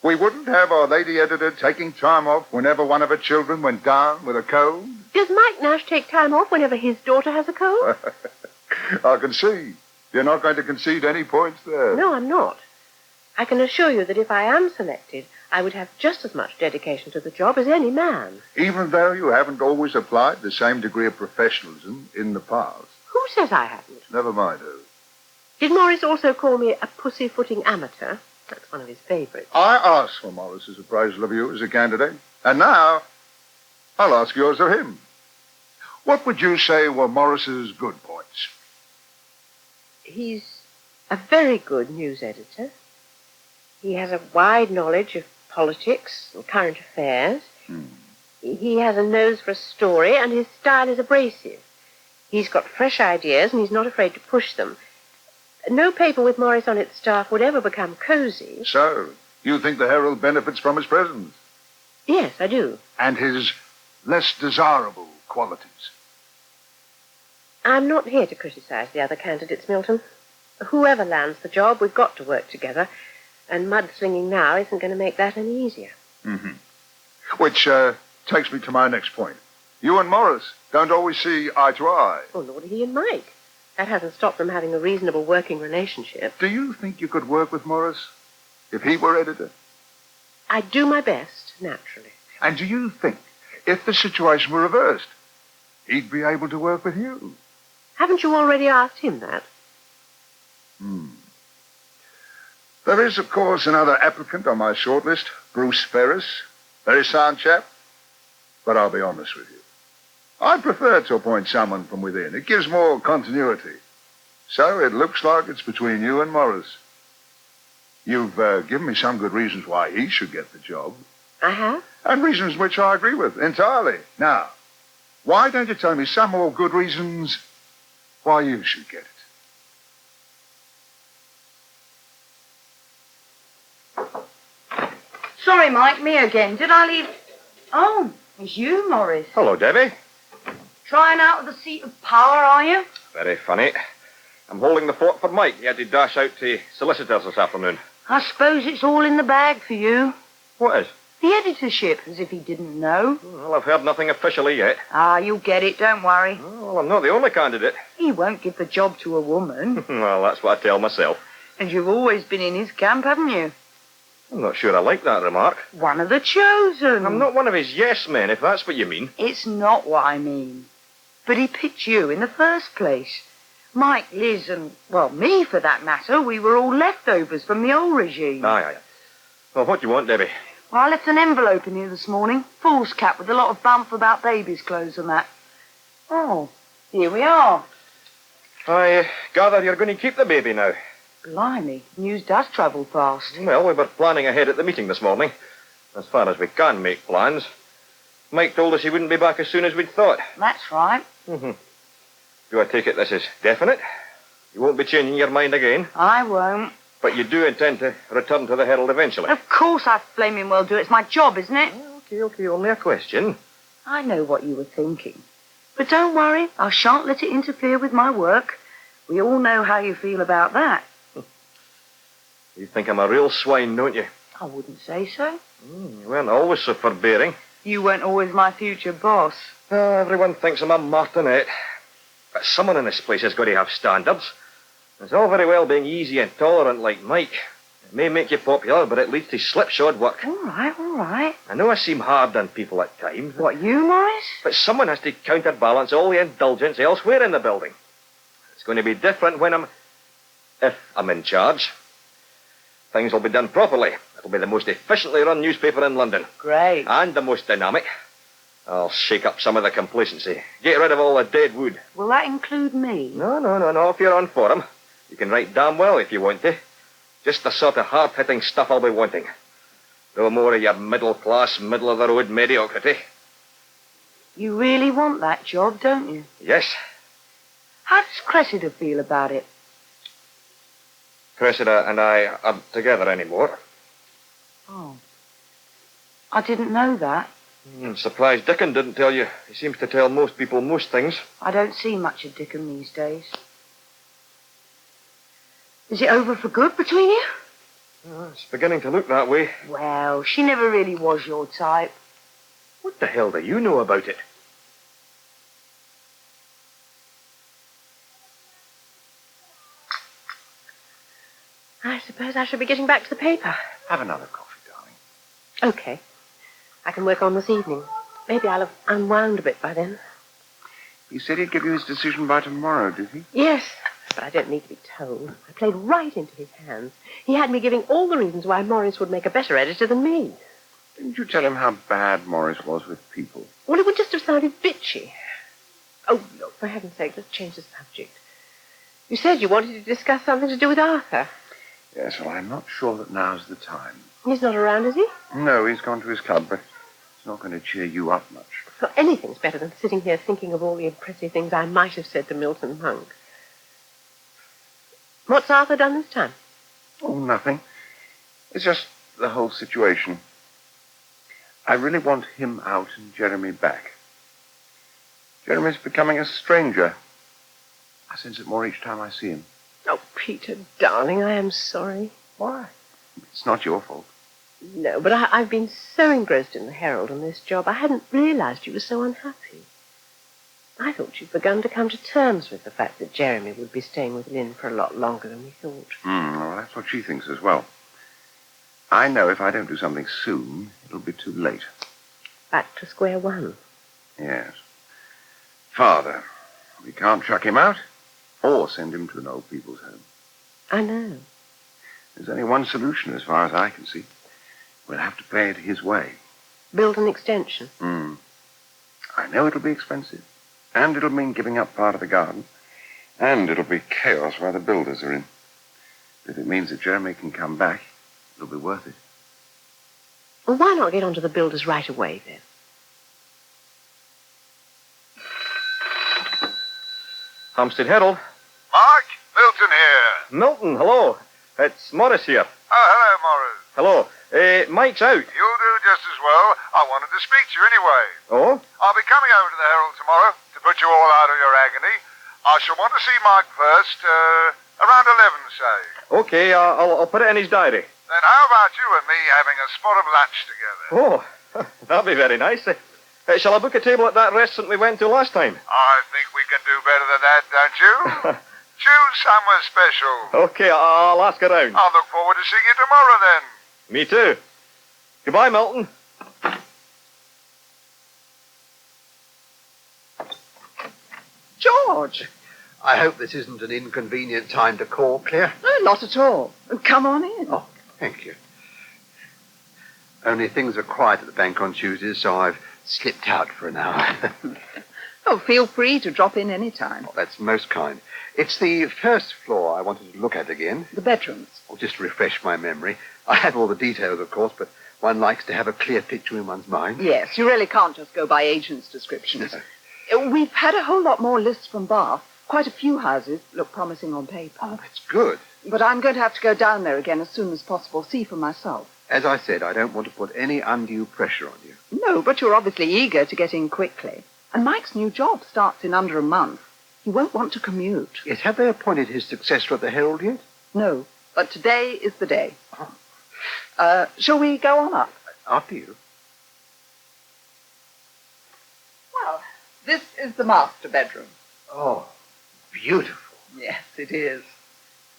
we wouldn't have our lady editor taking time off whenever one of her children went down with a cold? Does Mike Nash take time off whenever his daughter has a cold? I can see. You're not going to concede any points there. No, I'm not. I can assure you that if I am selected, I would have just as much dedication to the job as any man. Even though you haven't always applied the same degree of professionalism in the past. Who says I haven't? Never mind who. Did Maurice also call me a pussyfooting amateur? That's one of his favourites. I asked for Maurice's appraisal of you as a candidate, and now I'll ask yours of him. What would you say were Morris's good points? He's a very good news editor. He has a wide knowledge of politics and current affairs. He has a nose for a story, and his style is abrasive. He's got fresh ideas, and he's not afraid to push them. No paper with Maurice on its staff would ever become cosy. So, you think the Herald benefits from his presence? Yes, I do. And his less desirable qualities? I'm not here to criticize the other candidates, Milton. Whoever lands the job, we've got to work together, and mudslinging now isn't going to make that any easier. Which takes me to my next point. You and Maurice don't always see eye to eye. Oh, nor do he and Mike. That hasn't stopped them having a reasonable working relationship. Do you think you could work with Maurice if he were editor? I'd do my best, naturally. And do you think, if the situation were reversed, he'd be able to work with you? Haven't you already asked him that? There is, of course, another applicant on my shortlist, Bruce Ferris. Very sound chap. But I'll be honest with you. I prefer to appoint someone from within. It gives more continuity. So it looks like it's between you and Maurice. You've given me some good reasons why he should get the job. I have? And reasons which I agree with entirely. Now, why don't you tell me some more good reasons why you should get it? Sorry, Mike, me again. Did I leave... Oh, it's you, Maurice. Hello, Debbie. Trying out of the seat of power, are you? Very funny. I'm holding the fort for Mike. He had to dash out to solicitors this afternoon. I suppose it's all in the bag for you. What is? The editorship, as if he didn't know. Well, I've heard nothing officially yet. Ah, you'll get it, don't worry. Well, I'm not the only candidate. He won't give the job to a woman. Well, that's what I tell myself. And you've always been in his camp, haven't you? I'm not sure I like that remark. One of the chosen. I'm not one of his yes men, if that's what you mean. It's not what I mean. But he picked you in the first place. Mike, Liz, and, well, me, for that matter, we were all leftovers from the old regime. Aye. Well, what do you want, Debbie? Well, I left an envelope in here this morning. Foolscap with a lot of bump about babies' clothes and that. Oh, here we are. I gather you're going to keep the baby now. Blimey, news does travel fast. Well, we were planning ahead at the meeting this morning. As far as we can make plans. Mike told us he wouldn't be back as soon as we'd thought. That's right. Do I take it this is definite? You won't be changing your mind again? I won't. But you do intend to return to the Herald eventually? Of course I flaming well do. It's my job, isn't it? Okay, only a question. I know what you were thinking. But don't worry, I shan't let it interfere with my work. We all know how you feel about that. You think I'm a real swine, don't you? I wouldn't say so. You weren't always so forbearing. You weren't always my future boss. Everyone thinks I'm a martinet. But someone in this place has got to have standards. It's all very well being easy and tolerant like Mike. It may make you popular, but it leads to slipshod work. All right. I know I seem hard on people at times. What, you, Maurice? But someone has to counterbalance all the indulgence elsewhere in the building. It's going to be different when if I'm in charge. Things will be done properly. It'll be the most efficiently run newspaper in London. Great. And the most dynamic. I'll shake up some of the complacency. Get rid of all the dead wood. Will that include me? No. If you're on for 'em, you can write damn well if you want to. Just the sort of hard-hitting stuff I'll be wanting. No more of your middle-class, middle-of-the-road mediocrity. You really want that job, don't you? Yes. How does Cressida feel about it? Cressida and I aren't together anymore. Oh. I didn't know that. I'm surprised Dickon didn't tell you. He seems to tell most people most things. I don't see much of Dickon these days. Is it over for good between you? It's beginning to look that way. Well, she never really was your type. What the hell do you know about it? I suppose I should be getting back to the paper. Have another coffee, darling. Okay. I can work on this evening. Maybe I'll have unwound a bit by then. He said he'd give you his decision by tomorrow, did he? Yes, but I don't need to be told. I played right into his hands. He had me giving all the reasons why Maurice would make a better editor than me. Didn't you tell him how bad Maurice was with people? Well, it would just have sounded bitchy. Oh, look, for heaven's sake, let's change the subject. You said you wanted to discuss something to do with Arthur. Yes, well, I'm not sure that now's the time. He's not around, is he? No, he's gone to his club, but it's not going to cheer you up much. Well, anything's better than sitting here thinking of all the impressive things I might have said to Milton Monk. What's Arthur done this time? Oh, nothing. It's just the whole situation. I really want him out and Jeremy back. Jeremy's becoming a stranger. I sense it more each time I see him. Oh, Peter, darling, I am sorry. Why? It's not your fault. No, but I've been so engrossed in the Herald and this job, I hadn't realized you were so unhappy. I thought you'd begun to come to terms with the fact that Jeremy would be staying with Lynn for a lot longer than we thought. Well, that's what she thinks as well. I know if I don't do something soon, it'll be too late. Back to square one. Yes. Father, we can't chuck him out or send him to an old people's home. I know. There's only one solution as far as I can see. We'll have to play it his way. Build an extension. I know it'll be expensive. And it'll mean giving up part of the garden. And it'll be chaos while the builders are in. But if it means that Jeremy can come back, it'll be worth it. Well, why not get onto the builders right away, then? Hampstead Herald. Mark, Milton here. Milton, hello. It's Maurice here. Oh, hello, Morris. Hello. Mike's out. You'll do just as well. I wanted to speak to you anyway. Oh? I'll be coming over to the Herald tomorrow to put you all out of your agony. I shall want to see Mike first, around 11, say. Okay, I'll put it in his diary. Then how about you and me having a spot of lunch together? Oh, that'd be very nice. Shall I book a table at that restaurant we went to last time? I think we can do better than that, don't you? Choose somewhere special. Okay, I'll ask around. I'll look forward to seeing you tomorrow, then. Me too. Goodbye, Milton. George! I hope this isn't an inconvenient time to call, Claire. No, not at all. Come on in. Oh, thank you. Only things are quiet at the bank on Tuesdays, so I've slipped out for an hour. Oh, feel free to drop in any time. Oh, that's most kind. It's the first floor I wanted to look at again. The bedrooms. Oh, just to refresh my memory. I have all the details, of course, but one likes to have a clear picture in one's mind. Yes, you really can't just go by agents' descriptions. We've had a whole lot more lists from Bath. Quite a few houses look promising on paper. Oh, that's good. But I'm going to have to go down there again as soon as possible, see for myself. As I said, I don't want to put any undue pressure on you. No, but you're obviously eager to get in quickly. And Mike's new job starts in under a month. He won't want to commute. Yes, have they appointed his successor at the Herald yet? No, but today is the day. Shall we go on up? After you. Well, this is the master bedroom. Oh, beautiful. Yes, it is.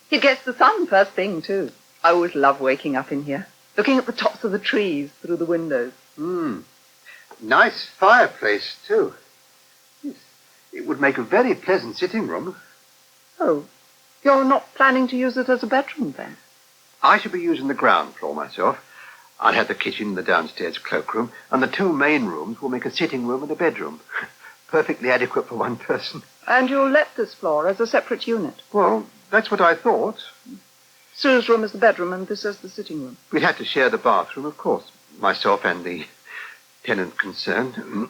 He gets the sun first thing, too. I always love waking up in here, looking at the tops of the trees through the windows. Nice fireplace, too. Yes, it would make a very pleasant sitting room. Oh, you're not planning to use it as a bedroom, then? I shall be using the ground floor myself. I'll have the kitchen and the downstairs cloakroom, and the two main rooms will make a sitting room and a bedroom. Perfectly adequate for one person. And you'll let this floor as a separate unit? Well, that's what I thought. Sue's room is the bedroom and this is the sitting room. We'd have to share the bathroom, of course. Myself and the tenant concerned.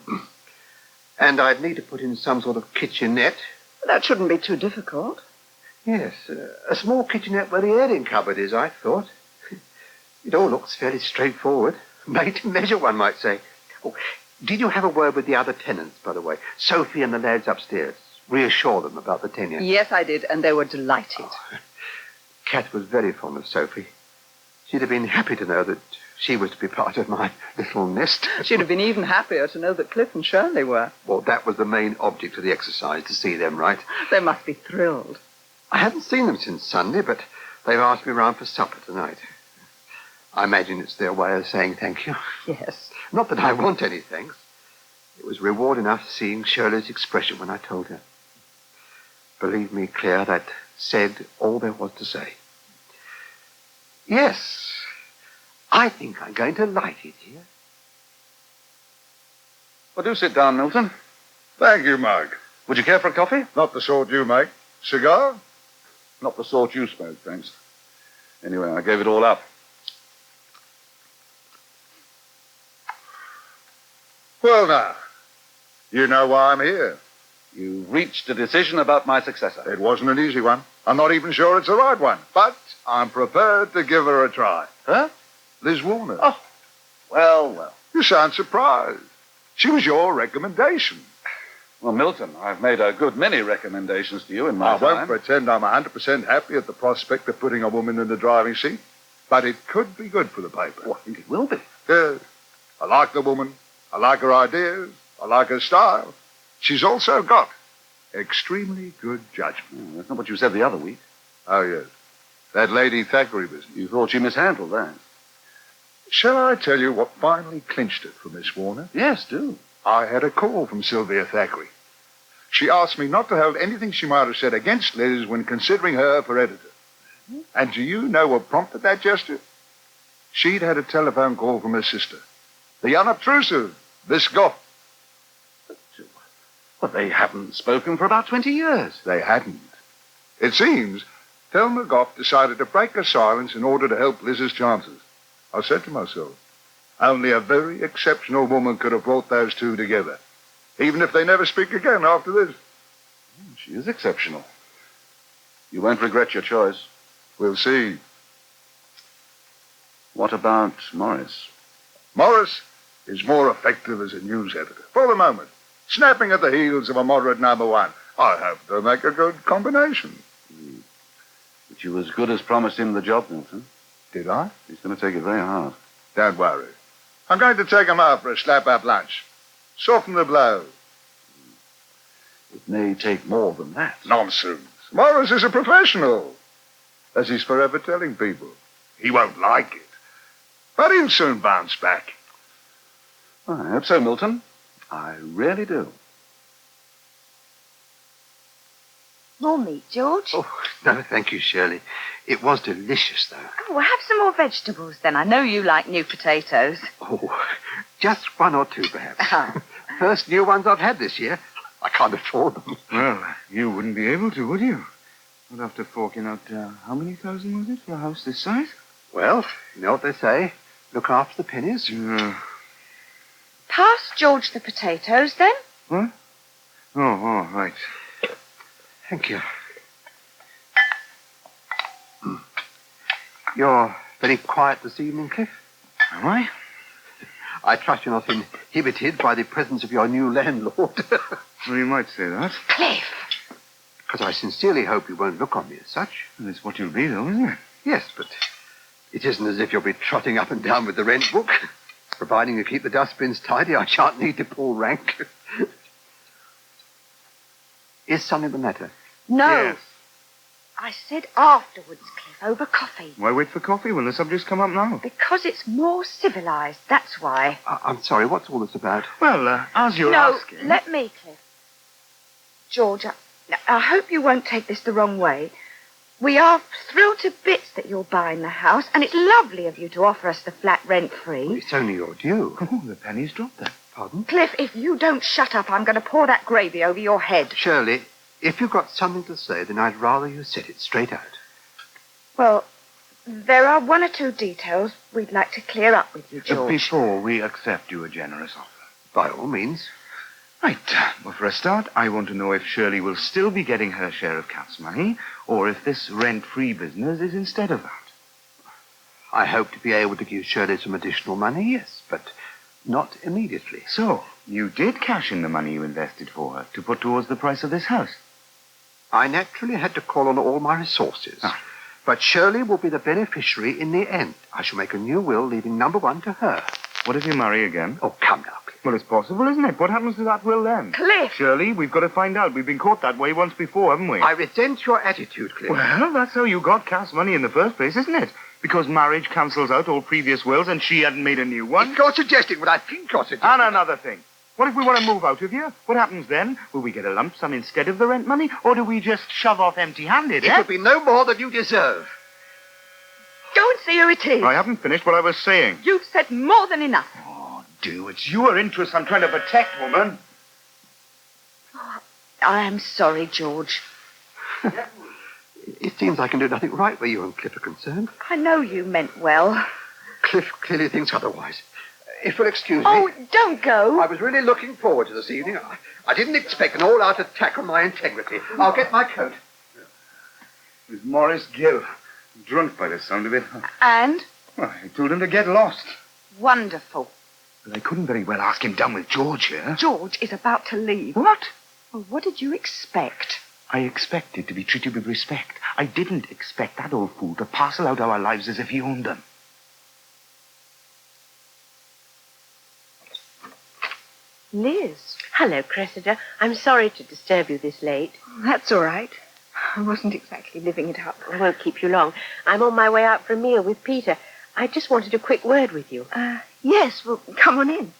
And I'd need to put in some sort of kitchenette. That shouldn't be too difficult. Yes, a small kitchenette where the airing cupboard is, I thought. It all looks fairly straightforward. Made to measure, one might say. Oh, did you have a word with the other tenants, by the way? Sophie and the lads upstairs. Reassure them about the tenure. Yes, I did, and they were delighted. Kat was very fond of Sophie. She'd have been happy to know that she was to be part of my little nest. She'd have been even happier to know that Cliff and Shirley were. Well, that was the main object of the exercise, to see them, right? They must be thrilled. I haven't seen them since Sunday, but they've asked me round for supper tonight. I imagine it's their way of saying thank you. Yes. Not that I want any thanks. It was reward enough seeing Shirley's expression when I told her. Believe me, Claire, that said all there was to say. Yes, I think I'm going to like it here. Well, do sit down, Milton. Thank you, Mark. Would you care for a coffee? Not the sort you make. Cigar? Not the sort you smoke, thanks. Anyway, I gave it all up. Well, now, you know why I'm here. You reached a decision about my successor. It wasn't an easy one. I'm not even sure it's the right one, but I'm prepared to give her a try. Huh? Liz Warner. Oh, well. You sound surprised. She was your recommendation. Well, Milton, I've made a good many recommendations to you in my I won't time. pretend I'm 100% happy at the prospect of putting a woman in the driving seat, but it could be good for the paper. Oh, I think it will be. Yes. I like the woman. I like her ideas. I like her style. She's also got extremely good judgment. Oh, that's not what you said the other week. Oh, yes. That Lady Thackeray business. You thought she mishandled that. Shall I tell you what finally clinched it for Miss Warner? Yes, do. I had a call from Sylvia Thackeray. She asked me not to hold anything she might have said against Liz when considering her for editor. And do you know what prompted that gesture? She'd had a telephone call from her sister. The unobtrusive Miss Goff. But they haven't spoken for about 20 years. They hadn't. It seems Thelma Goff decided to break her silence in order to help Liz's chances. I said to myself, only a very exceptional woman could have brought those two together, even if they never speak again after this. She is exceptional. You won't regret your choice. We'll see. What about Maurice? Maurice is more effective as a news editor, for the moment, snapping at the heels of a moderate number one. I hope they'll make a good combination. But you as good as promised him the job, Milton. Did I? He's going to take it very hard. Don't worry. I'm going to take him out for a slap-up lunch. Soften the blow. It may take more than that. Nonsense. Maurice is a professional, as he's forever telling people. He won't like it, but he'll soon bounce back. I hope so, Milton. I really do. More meat, George? Oh, no, thank you, Shirley. It was delicious, though. Oh, well, have some more vegetables, then. I know you like new potatoes. Oh, just one or two, perhaps. First new ones I've had this year. I can't afford them. Well, you wouldn't be able to, would you? Not after forking out, how many thousand was it for a house this size? Well, you know what they say. Look after the pennies. Pass George the potatoes, then. What? Oh, right. Thank you. You're very quiet this evening, Cliff. Am I? I trust you're not inhibited by the presence of your new landlord. Well, you might say that. Cliff! Because I sincerely hope you won't look on me as such. Well, it's what you'll be, though, isn't it? Yes, but it isn't as if you'll be trotting up and down with the rent book. Providing you keep the dustbins tidy, I shan't need to pull rank. Is something the matter? No. Yes. I said afterwards, Cliff, over coffee. Why wait for coffee when the subject's come up now? Because it's more civilized, that's why. I'm sorry, what's all this about? Well, as you're asking... No, let me, Cliff. George, I hope you won't take this the wrong way. We are thrilled to bits that you're buying the house, and it's lovely of you to offer us the flat rent-free. Well, it's only your due. Oh, the penny's dropped then. Pardon? Cliff, if you don't shut up, I'm going to pour that gravy over your head. Shirley, if you've got something to say, then I'd rather you said it straight out. Well, there are one or two details we'd like to clear up with you, George. Before we accept you a generous offer. By all means. Right. Well, for a start, I want to know if Shirley will still be getting her share of Cat's money, or if this rent-free business is instead of that. I hope to be able to give Shirley some additional money, yes, but not immediately. So, you did cash in the money you invested for her to put towards the price of this house? I naturally had to call on all my resources. But Shirley will be the beneficiary in the end. I shall make a new will leaving number one to her. What if you marry again? Oh, come now, Cliff. Well, it's possible, isn't it? What happens to that will then? Cliff! Shirley, we've got to find out. We've been caught that way once before, haven't we? I resent your attitude, Cliff. Well, that's how you got Cat's money in the first place, isn't it? Because marriage cancels out all previous wills and she hadn't made a new one. If you're suggesting what I think you're suggesting... And another thing. What if we want to move out of here? What happens then? Will we get a lump sum instead of the rent money? Or do we just shove off empty-handed, It will be no more than you deserve. Go and see who it is. I haven't finished what I was saying. You've said more than enough. Oh, do. It's your interests I'm trying to protect, woman. Oh, I am sorry, George. It seems I can do nothing right where you and Cliff are concerned. I know you meant well. Cliff clearly thinks otherwise. If you'll excuse me... Oh, don't go. I was really looking forward to this evening. I didn't expect an all-out attack on my integrity. I'll get my coat. It was Maurice Gill. Drunk by the sound of it. And? Well, I told him to get lost. Wonderful. But I couldn't very well ask him down with George here. George is about to leave. What? Well, what did you expect? I expected to be treated with respect. I didn't expect that old fool to parcel out our lives as if he owned them. Liz. Hello, Cressida. I'm sorry to disturb you this late. That's all right. I wasn't exactly living it up. I won't keep you long. I'm on my way out for a meal with Peter. I just wanted a quick word with you. Yes, well, come on in.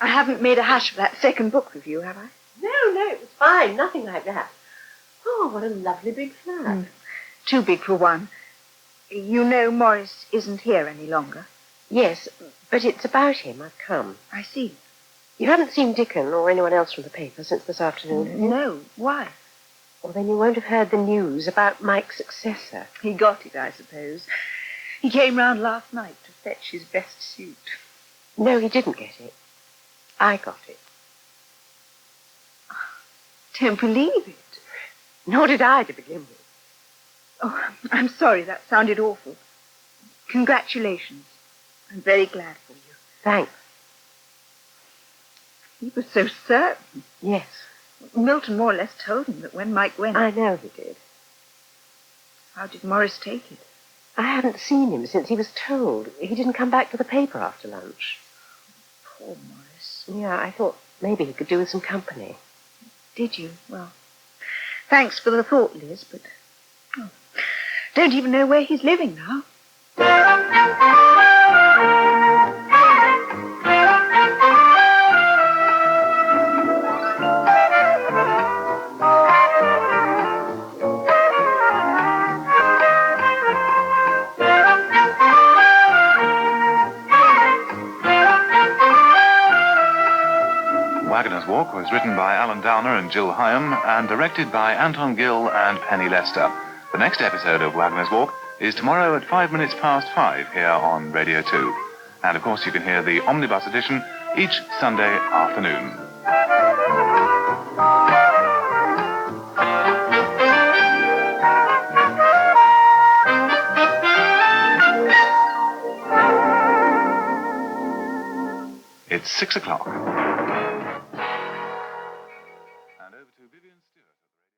I haven't made a hash of that second book review, have I? No, it was fine. Nothing like that. Oh, what a lovely big flat. Too big for one. You know Maurice isn't here any longer. Yes, but it's about him. I've come. I see. You haven't seen Dickon or anyone else from the paper since this afternoon, have you? No. Why? Well, then you won't have heard the news about Mike's successor. He got it, I suppose. He came round last night to fetch his best suit. No, he didn't get it. I got it. Don't believe it. Nor did I to begin with. Oh, I'm sorry. That sounded awful. Congratulations. I'm very glad for you. Thanks. He was so certain. Yes. Milton more or less told him that when Mike went... I know he did. How did Maurice take it? I haven't seen him since he was told. He didn't come back to the paper after lunch. Poor Maurice. Yeah, I thought maybe he could do with some company. Did you? Well, thanks for the thought, Liz, but... Oh, don't even know where he's living now. Waggoners Walk was written by Alan Downer and Jill Hyam and directed by Anton Gill and Penny Lester. The next episode of Waggoners Walk is tomorrow at 5:05 here on Radio 2. And, of course, you can hear the Omnibus edition each Sunday afternoon. It's 6 o'clock. And over to Vivian Stewart.